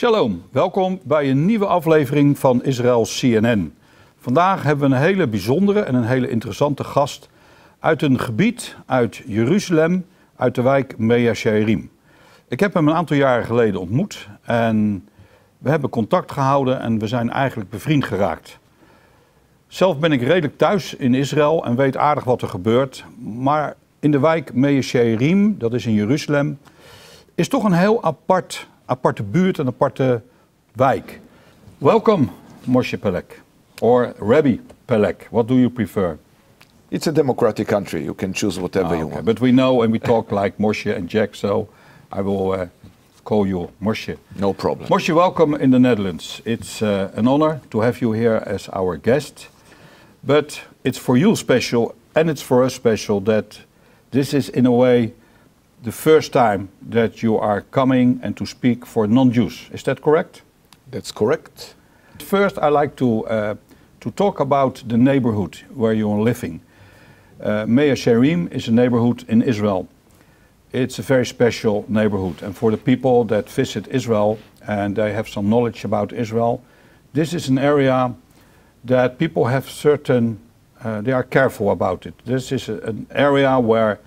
Shalom, welkom bij een nieuwe aflevering van Israëls CNN. Vandaag hebben we een hele bijzondere en een hele interessante gast uit een gebied uit Jeruzalem, uit de wijk Mea Shearim. Ik heb hem een aantal jaren geleden ontmoet en we hebben contact gehouden en we zijn eigenlijk bevriend geraakt. Zelf ben ik redelijk thuis in Israël en weet aardig wat er gebeurt, maar in de wijk Mea Shearim, dat is in Jeruzalem, is toch een heel aparte buurt, een aparte wijk. Welcome, Moshe Peleg, or Rabbi Peleg. What do you prefer? It's a democratic country. You can choose whatever you want. But we know and we talk like Moshe and Jack, so I will call you Moshe. No problem. Moshe, welcome in the Netherlands. It's an honor to have you here as our guest. But it's for you special and it's for us special that this is in a way the first time that you are coming and to speak for non-Jews. Is that correct? That's correct. First, I like to talk about the neighborhood where you are living. Mea Shearim is a neighborhood in Israel. It's a very special neighborhood, and for the people that visit Israel and they have some knowledge about Israel, this is an area that people have certain, they are careful about it. This is an area where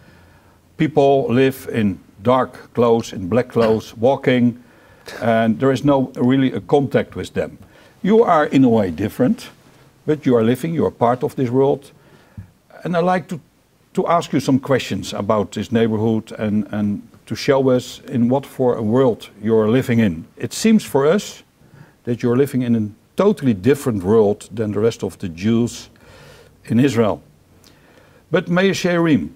people live in dark clothes, in black clothes, walking, and there is no really a contact with them. You are in a way different, but you are living, you are part of this world. And I'd like to ask you some questions about this neighborhood and to show us in what for a world you're living in. It seems for us that you're living in a totally different world than the rest of the Jews in Israel. But Mea Shearim,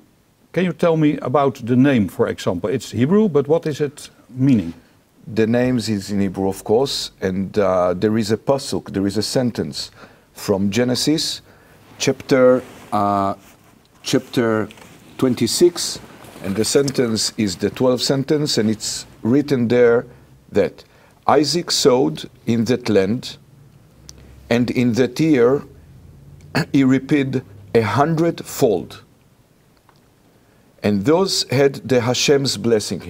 can you tell me about the name, for example? It's Hebrew, but what is it meaning? The name is in Hebrew, of course, and there is a pasuk, there is a sentence from Genesis, chapter 26, and the sentence is the 12th sentence, and it's written there that Isaac sowed in that land, and in that year he reaped 100-fold. And those had the Hashem's blessed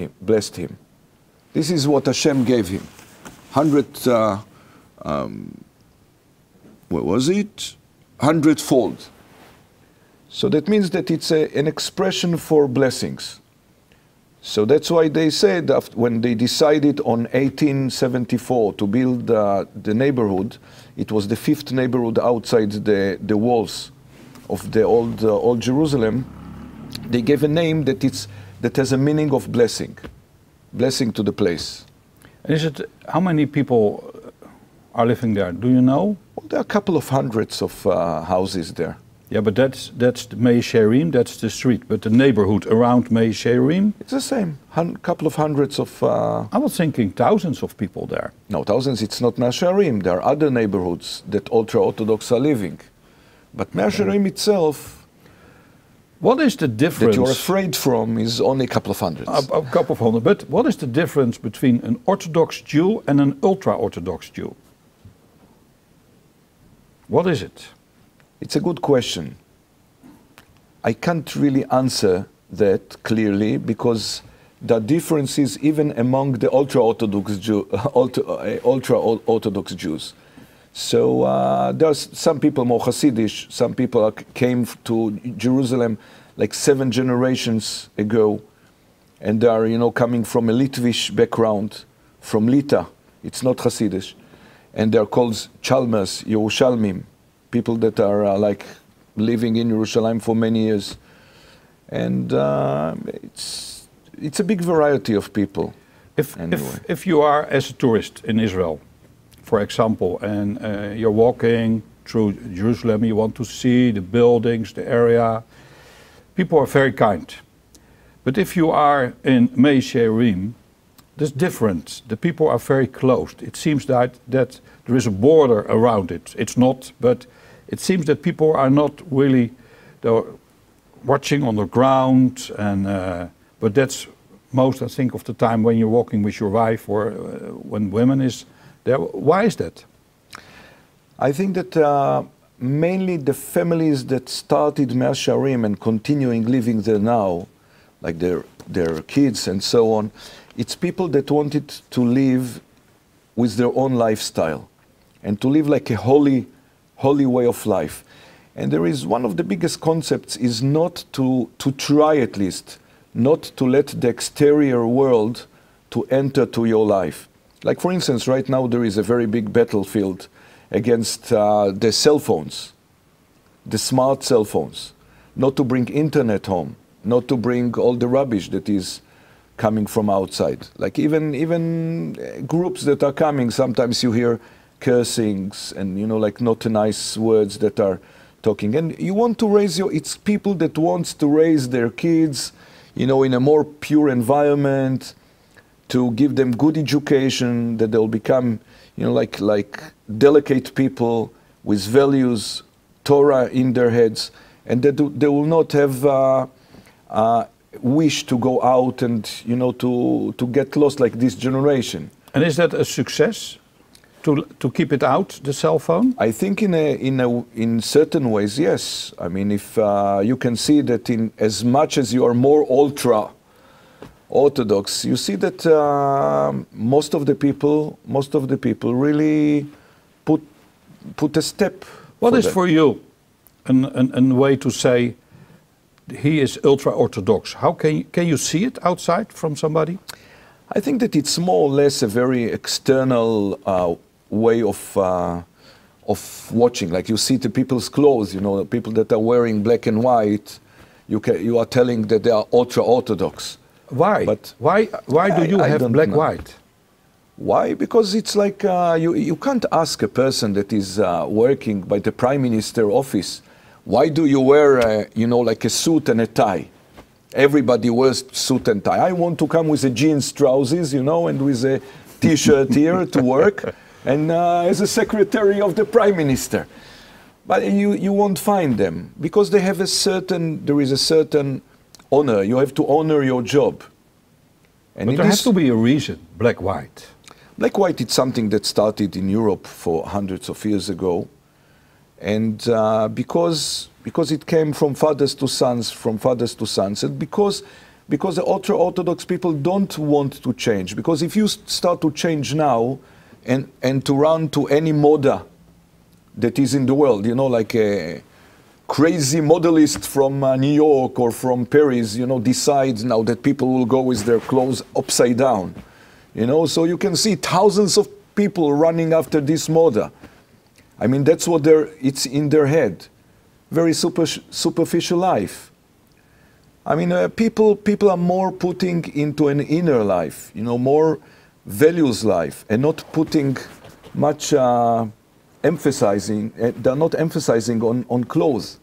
him. This is what Hashem gave him. 100-fold. So that means that it's an expression for blessings. So that's why they said when they decided on 1874 to build the neighborhood, it was the 5th neighborhood outside the walls of the old Jerusalem. They gave a name that has a meaning of blessing to the place. And how many people are living there? Do you know? Well, there are a couple of hundreds of houses there. Yeah, but that's the Mea Shearim, that's the street. But the neighborhood around Mea Shearim? It's the same, couple of hundreds of... I was thinking thousands of people there. No, thousands, it's not Mea Shearim. There are other neighborhoods that ultra-Orthodox are living. But Mea Shearim itself... What is the difference? That you're afraid from is only a couple of hundreds. A couple of hundred. But what is the difference between an Orthodox Jew and an ultra-Orthodox Jew? What is it? It's a good question. I can't really answer that clearly because the differences even among the ultra-Orthodox Jews. So there's some people more Hasidic, some people came to Jerusalem like 7 generations ago, and they are, coming from a Litvish background, from Lita. It's not Hasidic, and they are called Chalmers, Yerushalmim, people that are like living in Jerusalem for many years, and it's a big variety of people. If you are as a tourist in Israel, for example, and you're walking through Jerusalem, you want to see the buildings, the area, people are very kind. But if you are in Mea Shearim, there's different. The people are very closed. It seems that there is a border around it. It's not, but it seems that people are not really watching on the ground, but that's most, I think, of the time when you're walking with your wife or when women is there. Why is that? I think that mainly the families that started Mea Shearim and continuing living there now, like their kids and so on, it's people that wanted to live with their own lifestyle and to live like a holy way of life. And there is one of the biggest concepts is not to try, at least, not to let the exterior world to enter to your life. Like for instance, right now there is a very big battlefield against the cell phones, the smart cell phones, not to bring internet home, not to bring all the rubbish that is coming from outside. Like even groups that are coming, sometimes you hear cursings and, you know, like not nice words that are talking. And you want to raise it's people that wants to raise their kids, you know, in a more pure environment, to give them good education, that they'll become, you know, like delicate people with values, Torah in their heads, and that they will not have wish to go out and, you know, to get lost like this generation. And is that a success? To keep it out, the cell phone? I think in certain ways, yes. I mean, if you can see that in as much as you are more ultra Orthodox, you see that most of the people really put a step. What is that. for you a way to say he is ultra Orthodox? How can you see it outside from somebody? I think that it's more or less a very external way of watching. Like you see the people's clothes, you know, the people that are wearing black and white, you are telling that they are ultra Orthodox. Why? But why do you have black white? Why? Because it's like you can't ask a person that is working by the Prime Minister office, why do you wear you know, like a suit and a tie? Everybody wears suit and tie. I want to come with a jeans trousers, you know, and with a t-shirt here to work, and as a secretary of the Prime Minister. But you won't find them, because they have there is a certain honor. You have to honor your job. And but there has to be a reason, black-white. Black-white, it's something that started in Europe for hundreds of years ago. And because it came from fathers to sons, and because the ultra-Orthodox people don't want to change. Because if you start to change now and to run to any moda that is in the world, you know, like a crazy modelist from New York or from Paris, you know, decides now that people will go with their clothes upside down, you know, so you can see thousands of people running after this moda. I mean, that's what it's in their head. Very superficial life. I mean, people are more putting into an inner life, you know, more values life, and not putting much emphasizing, they're not emphasizing on clothes.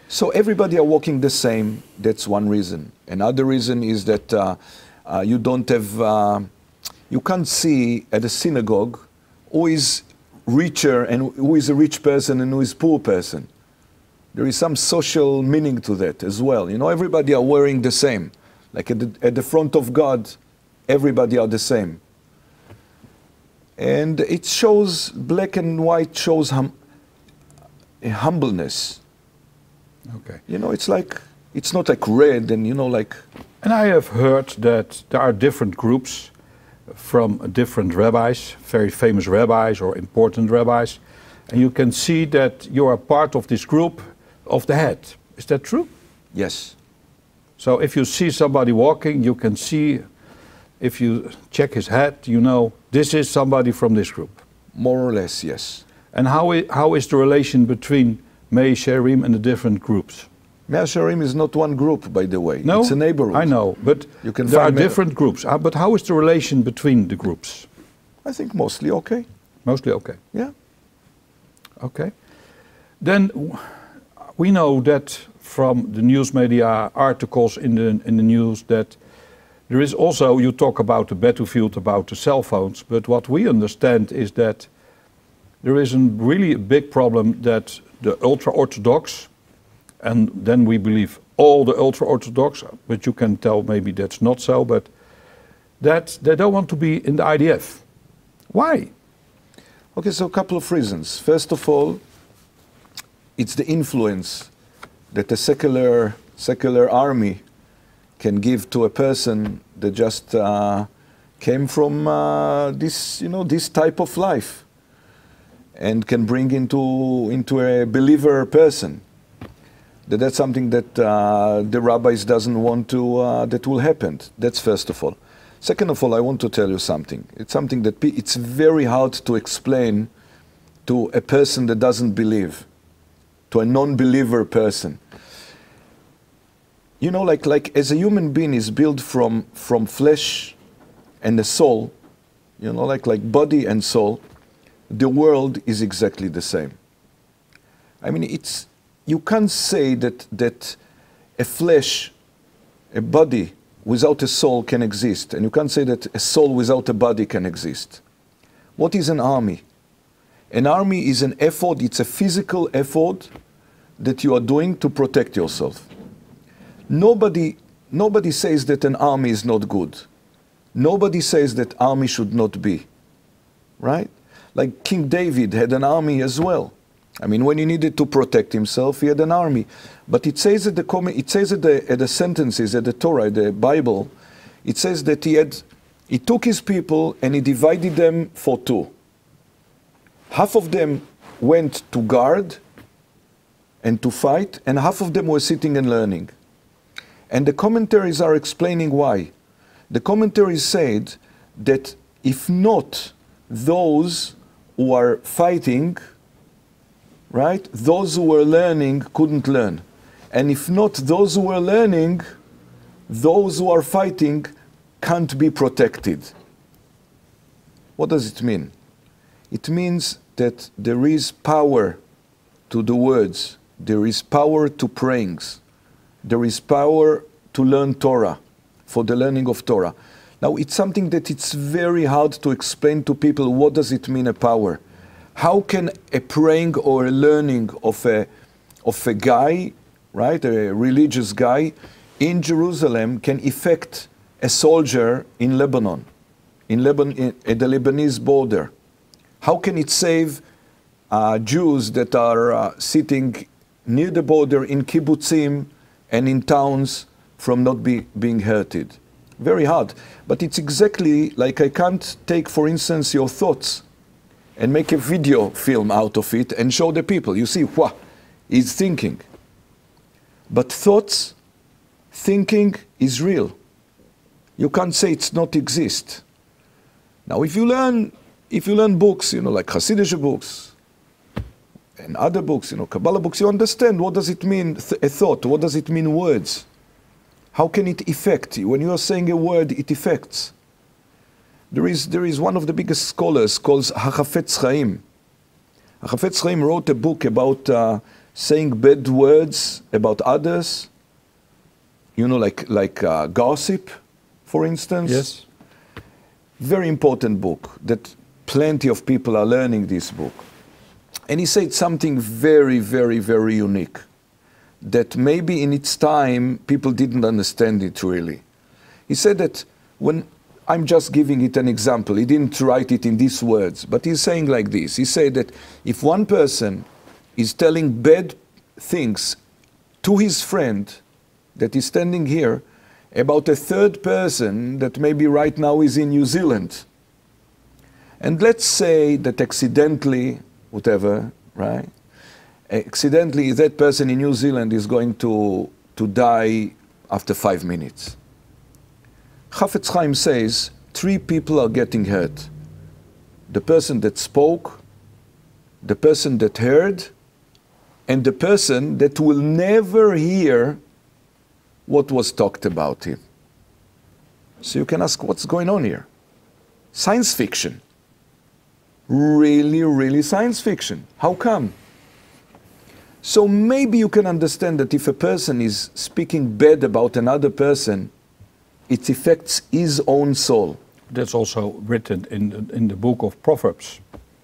So everybody are walking the same, that's one reason. Another reason is that you don't have, you can't see at a synagogue who is richer and who is a rich person and who is a poor person. There is some social meaning to that as well. You know, everybody are wearing the same. Like at the front of God, everybody are the same. And it shows, black and white shows humbleness. Okay. You know, it's like, it's not like red and, you know, like... And I have heard that there are different groups from different rabbis, very famous rabbis or important rabbis, and you can see that you are part of this group of the head. Is that true? Yes. So if you see somebody walking, you can see, if you check his head, you know, this is somebody from this group. More or less, yes. And how is the relation between Mea Shearim and the different groups? Mea Shearim is not one group, by the way. No, it's a neighborhood. I know, but you can there are different groups. But how is the relation between the groups? I think mostly okay. Mostly okay. Yeah. Okay. Then we know that from the news media articles in the news that there is also, you talk about the battlefield, about the cell phones, but what we understand is that there is really a big problem that the ultra-Orthodox, and then we believe all the ultra-Orthodox, but you can tell maybe that's not so, but that they don't want to be in the IDF. Why? Okay, so a couple of reasons. First of all, it's the influence that a secular army can give to a person that just came from this, this type of life, and can bring into a believer person. That's something that the rabbis doesn't want to, that will happen. That's first of all. Second of all, I want to tell you something. It's something that it's very hard to explain to a person that doesn't believe, to a non-believer person. Like as a human being is built from flesh and a soul, like body and soul, the world is exactly the same. I mean, you can't say that a flesh, a body without a soul can exist, and you can't say that a soul without a body can exist. What is an army? An army is an effort, it's a physical effort that you are doing to protect yourself. Nobody says that an army is not good. Nobody says that army should not be, right? Like King David had an army as well. I mean, when he needed to protect himself, he had an army. But it says at the sentences, at the Torah, the Bible, it says that he took his people and he divided them for two. Half of them went to guard and to fight, and half of them were sitting and learning. And the commentaries are explaining why. The commentaries said that if not those who are fighting, right, those who were learning couldn't learn. And if not those who were learning, those who are fighting can't be protected. What does it mean? It means that there is power to the words. There is power to prayings. There is power to learn Torah, for the learning of Torah. Now, it's something that it's very hard to explain to people. What does it mean, a power? How can a praying or a learning of a guy, right, a religious guy, in Jerusalem can affect a soldier in Lebanon, at the Lebanese border? How can it save Jews that are sitting near the border in kibbutzim and in towns from not being hurted? Very hard. But it's exactly like I can't take, for instance, your thoughts and make a video film out of it and show the people. You see, wow, he's thinking. But thoughts, thinking is real. You can't say it's not exist. Now, if you learn books, like Hasidic books and other books, Kabbalah books, you understand what does it mean, a thought, what does it mean, words? How can it affect you? When you are saying a word, it affects. There is one of the biggest scholars called Hachafetz Chaim. Hachafetz Chaim wrote a book about saying bad words about others, like gossip, for instance. Yes. Very important book that plenty of people are learning this book. And he said something very, very, very unique, that maybe in its time people didn't understand it really. He said that when, I'm just giving it an example, he didn't write it in these words, but he's saying like this. He said that if one person is telling bad things to his friend that is standing here about a third person that maybe right now is in New Zealand, and let's say that accidentally, whatever, right? Accidentally, that person in New Zealand is going to die after 5 minutes. Chafetz Chaim says 3 people are getting hurt. The person that spoke, the person that heard, and the person that will never hear what was talked about him. So you can ask, what's going on here? Science fiction. Really, really science fiction. How come? So maybe you can understand that if a person is speaking bad about another person, it affects his own soul. That's also written in the book of Proverbs.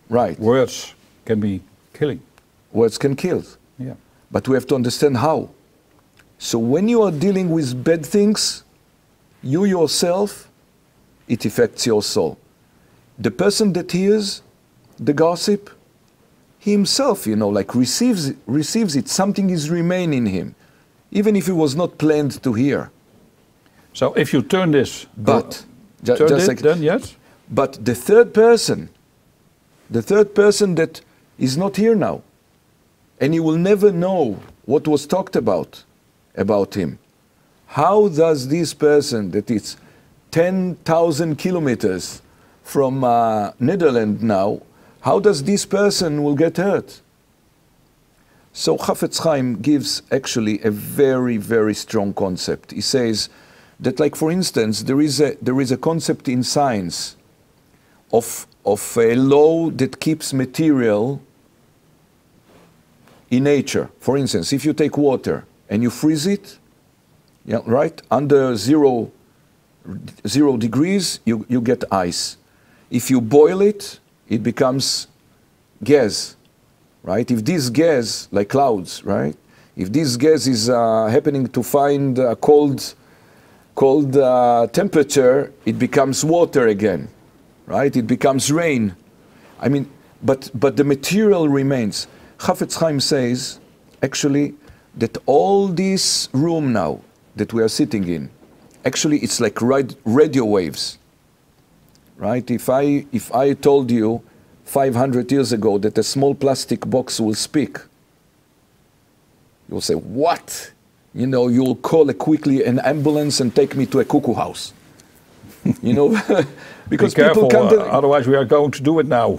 Right. Words can be killing. Words can kill. Yeah. But we have to understand how. So when you are dealing with bad things, you yourself, it affects your soul. The person that hears the gossip, he himself, receives it. Something is remaining in him, even if it was not planned to hear. So if you turn this, but Just like then, yes. But the third person that is not here now, and you will never know what was talked about him. How does this person that is 10,000 kilometers from Netherlands now, how does this person will get hurt? So Chafetz Chaim gives actually a very, very strong concept. He says that, like for instance, there is a concept in science of a law that keeps material in nature. For instance, if you take water and you freeze it, yeah, right, under zero degrees, you get ice. If you boil it, it becomes gas, right? If this gas, like clouds, right? If this gas is happening to find a cold temperature, it becomes water again, right? It becomes rain. I mean, but the material remains. Chafetz Chaim says, actually, that all this room now that we are sitting in, actually it's like radio waves, right? If I told you 500 years ago that a small plastic box will speak, you'll say, what? You know, you'll call quickly an ambulance and take me to a cuckoo house. You know, because be careful, people can't. Otherwise, we are going to do it now.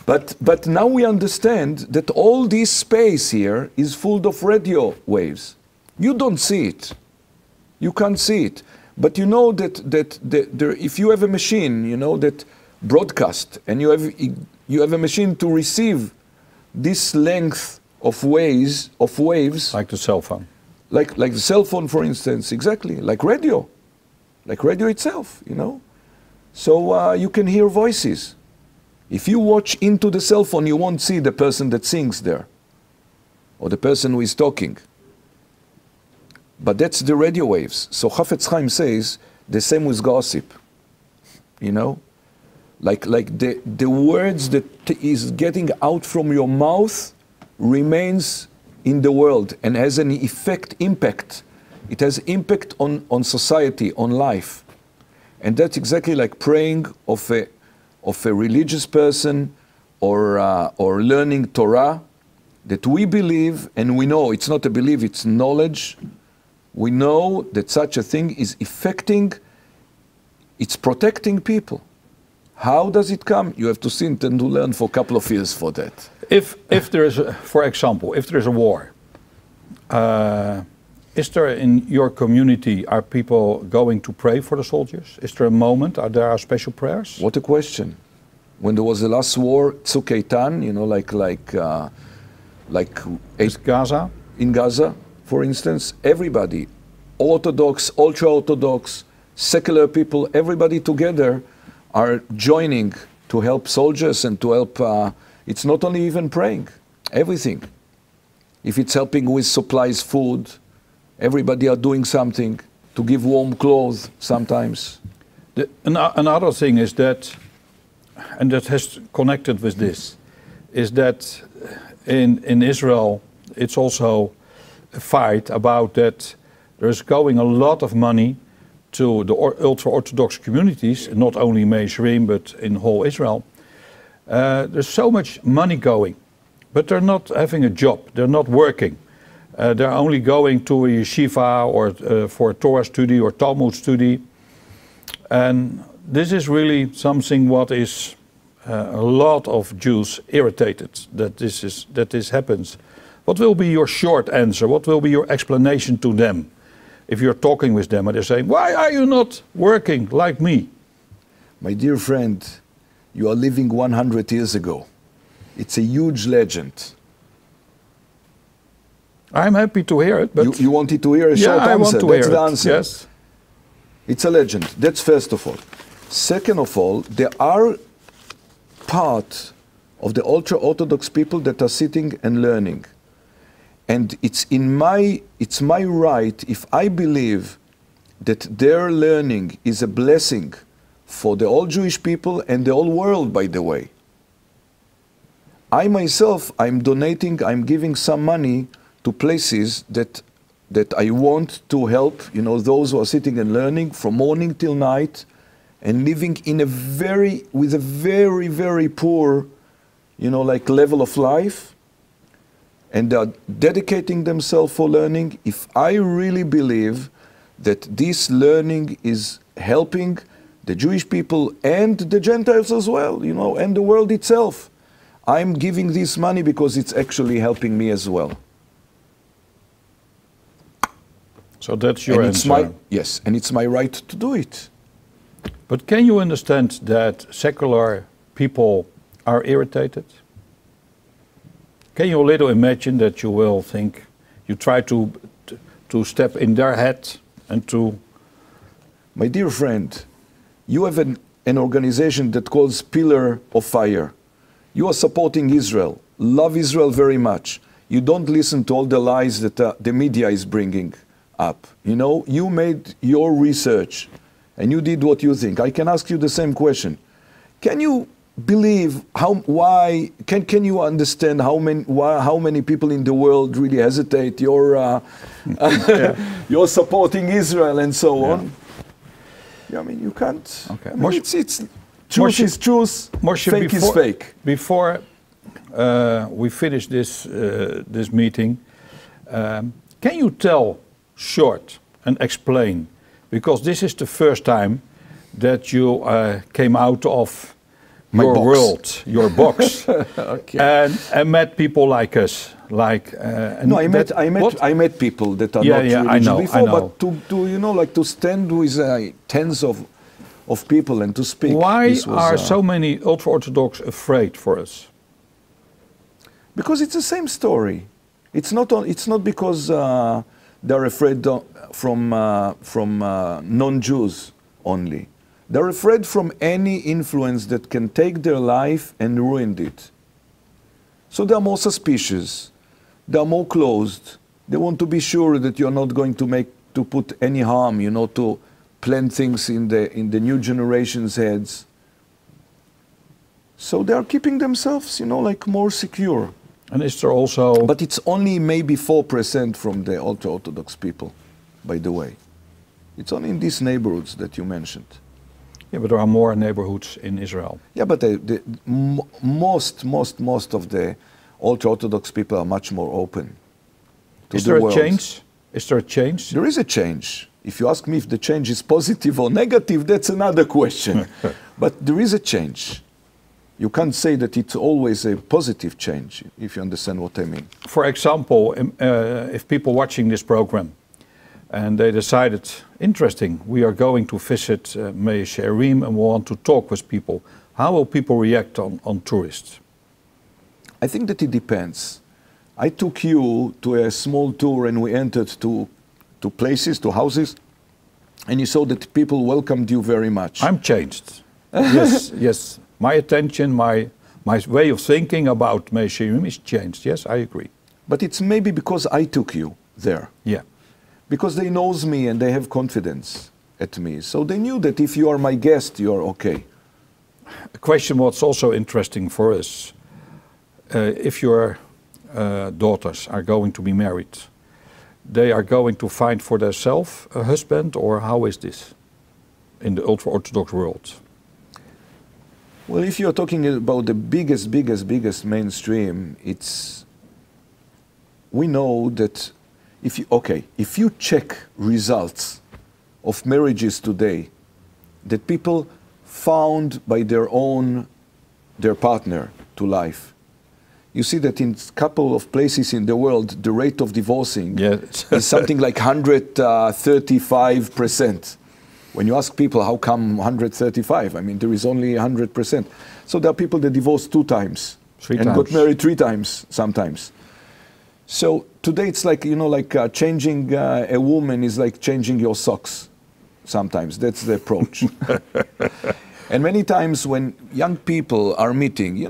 But now we understand that all this space here is full of radio waves. You don't see it. You can't see it. But you know that if you have a machine, you know, that broadcast, and you have a machine to receive this length of waves, like the cell phone. Like the cell phone, for instance, exactly, like radio itself, you know. So you can hear voices. If you watch into the cell phone, you won't see the person that sings there, or the person who is talking. But that's the radio waves. So Chafetz Chaim says the same with gossip, you know. Like the words that is getting out from your mouth remains in the world and has an impact. It has impact on society, on life. And that's exactly like praying of a religious person or learning Torah, that we believe, and we know it's not a belief, it's knowledge. We know that such a thing is affecting, it's protecting people. How does it come? You have to sit and to learn for a couple of years for that. If there is, for example, if there is a war, is there in your community, are people going to pray for the soldiers? Is there a moment? Are there special prayers? What a question! When there was the last war, Tzuk Eitan, you know, like Gaza? In Gaza, for instance, everybody, Orthodox, ultra-Orthodox, secular people, everybody together are joining to help soldiers and to help. It's not only even praying, everything. If it's helping with supplies, food, everybody are doing something to give warm clothes sometimes. Another thing is that, and that has connected with this, is that in Israel it's also a fight about that there's going a lot of money to the ultra-Orthodox communities, not only Mea Shearim, but in whole Israel. There's so much money going, but they're not having a job, they're not working. They're only going to a yeshiva or for a Torah study or Talmud study. And this is really something what is a lot of Jews irritated that this happens. What will be your short answer? What will be your explanation to them? If you're talking with them and they're saying, why are you not working like me? My dear friend, you are living 100 years ago. It's a huge legend. I'm happy to hear it. But you wanted to hear a short answer? I want to That's hear the it. answer. Yes. It's a legend. That's first of all. Second of all, there are part of the ultra-Orthodox people that are sitting and learning. And it's my right, if I believe that their learning is a blessing for the all Jewish people and the whole world, by the way. I myself, I'm donating, I'm giving some money to places that that I want to help, those who are sitting and learning from morning till night and living in with a very, very poor, level of life, and they are dedicating themselves for learning. If I really believe that this learning is helping the Jewish people and the Gentiles as well, and the world itself, I'm giving this money because it's actually helping me as well. So that's your answer. Yes, and it's my right to do it. But can you understand that secular people are irritated? Can you a little imagine that you will think, you try to step in their head and to... My dear friend, you have an organization that calls Pillar of Fire. You are supporting Israel, love Israel very much. You don't listen to all the lies that the media is bringing up. You made your research and you did what you think. I can ask you the same question. Can you believe can you understand how many people in the world really hesitate you're supporting Israel and so on? Yeah, I mean, you can't. Okay. I mean, it's truth is truth, fake is fake. Before we finish this meeting, can you tell short and explain, because this is the first time that you came out of your world, your box, okay. and met people like us, no, I met people that are not religious before, but to stand with tens of people and to speak. Why are so many ultra-Orthodox afraid for us? Because it's the same story. It's not because they're afraid from non-Jews only. They're afraid from any influence that can take their life and ruin it. So they're more suspicious. They're more closed. They want to be sure that you're not going to put any harm, to plant things in the new generation's heads. So they are keeping themselves, more secure. And is there also... But it's only maybe 4% from the ultra-Orthodox people, by the way. It's only in these neighborhoods that you mentioned. Yeah, but there are more neighborhoods in Israel. Yeah, but most of the ultra-Orthodox people are much more open to the world. Is there a change? Is there a change? There is a change. If you ask me if the change is positive or negative, that's another question. But there is a change. You can't say that it's always a positive change, if you understand what I mean. For example, if people watching this program and they decided, interesting, we are going to visit Mea Shearim and we want to talk with people, how will people react on tourists? I think that it depends. I took you to a small tour and we entered to places, to houses, and you saw that people welcomed you very much. I'm changed. Yes, yes. My attention, my way of thinking about Mea Shearim is changed. Yes, I agree. But it's maybe because I took you there. Yeah. Because they knows me and they have confidence at me. So they knew that if you are my guest, you are okay. A question what's also interesting for us. If your daughters are going to be married, they are going to find for themselves a husband, or how is this in the ultra-Orthodox world? Well, if you're talking about the biggest mainstream, we know that if you check results of marriages today that people found by their partner to life, you see that in a couple of places in the world, the rate of divorcing is something like 135%. When you ask people how come 135, I mean, there is only 100%. So there are people that divorced 2 times and got married 3 times sometimes. So today it's like, changing a woman is like changing your socks sometimes. That's the approach. And many times when young people are meeting,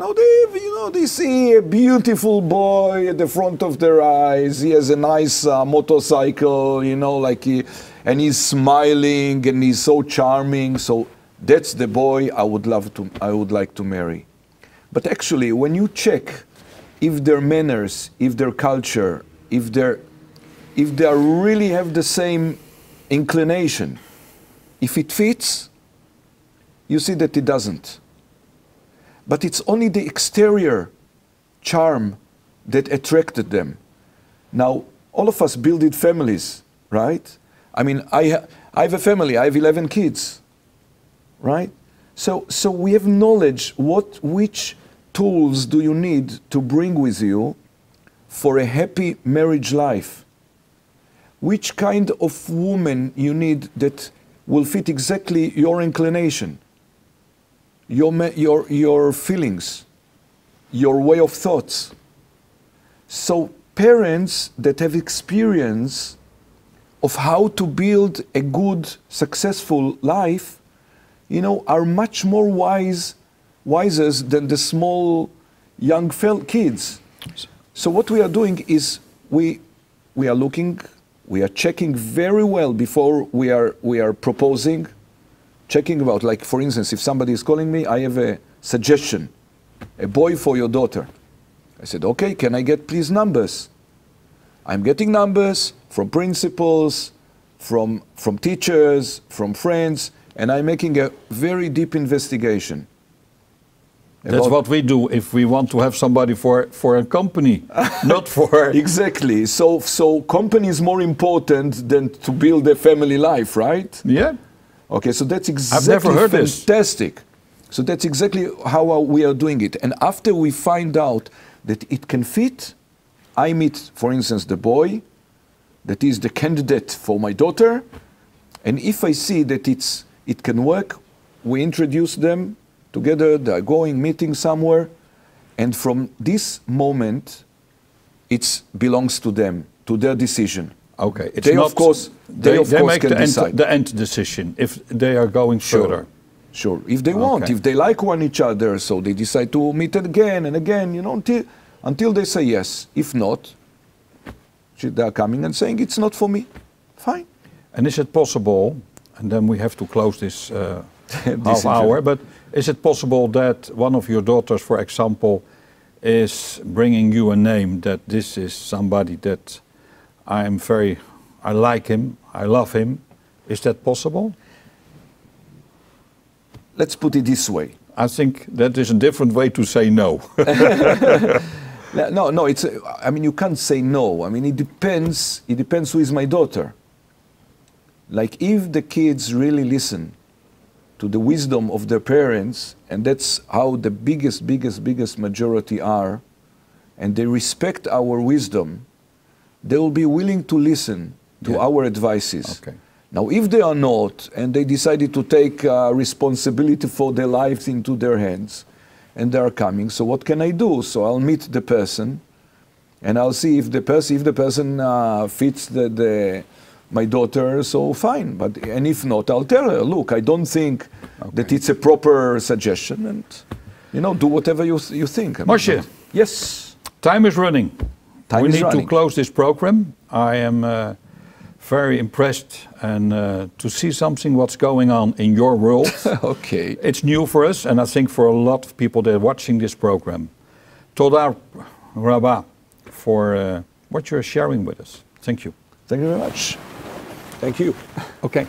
they see a beautiful boy at the front of their eyes. He has a nice motorcycle, and he's smiling and he's so charming. So that's the boy I would like to marry. But actually, when you check if their manners, if their culture, if their if they really have the same inclination. If it fits, you see that it doesn't. But it's only the exterior charm that attracted them. Now, all of us builded families, right? I mean, I have a family, I have 11 kids, right? So we have knowledge, which tools do you need to bring with you for a happy marriage life? Which kind of woman you need that will fit exactly your inclination, your feelings, your way of thoughts. So parents that have experience of how to build a good, successful life, you know, are much more wiser than the small young kids. So what we are doing is we are looking, we are checking very well before we are proposing, checking about, like, for instance, if somebody is calling me, I have a suggestion, a boy for your daughter. I said, okay, can I get please numbers? I'm getting numbers from principals, from teachers, from friends, and I'm making a very deep investigation. That's what we do if we want to have somebody for a company, not for... Exactly. So company is more important than to build a family life, right? Yeah. Okay, so that's exactly I've never heard fantastic. So that's exactly how we are doing it. And after we find out that it can fit, I meet, for instance, the boy that is the candidate for my daughter. And if I see that it can work, we introduce them together, they're going, meeting somewhere. And from this moment, it belongs to them, to their decision. Okay. It's they, not, of course, they make can decide. the end decision if they are going further. Sure. If they want, if they like each other, so they decide to meet again and again, you know, until they say yes. If not, they are coming and saying, it's not for me. Fine. And is it possible, and then we have to close this half hour, but is it possible that one of your daughters, for example, is bringing you a name that this is somebody that I like him, I love him? Is that possible? Let's put it this way. I think that is a different way to say no. No, I mean, you can't say no. I mean, it depends who is my daughter. Like, if the kids really listen to the wisdom of their parents, and that's how the biggest majority are, and they respect our wisdom, they will be willing to listen to our advices. Okay. Now, if they are not, and they decided to take responsibility for their lives into their hands, and they are coming, so what can I do? So I'll meet the person, and I'll see if the person fits my daughter, so fine. And if not, I'll tell her, look, I don't think that it's a proper suggestion, and, you know, do whatever you think. Moshe. Yes. Time is running. We need to close this program. I am very impressed and to see something what's going on in your world. Okay. It's new for us, and I think for a lot of people that are watching this program. Daar, Rabbi, for what you're sharing with us. Thank you. Thank you very much. Thank you. Okay.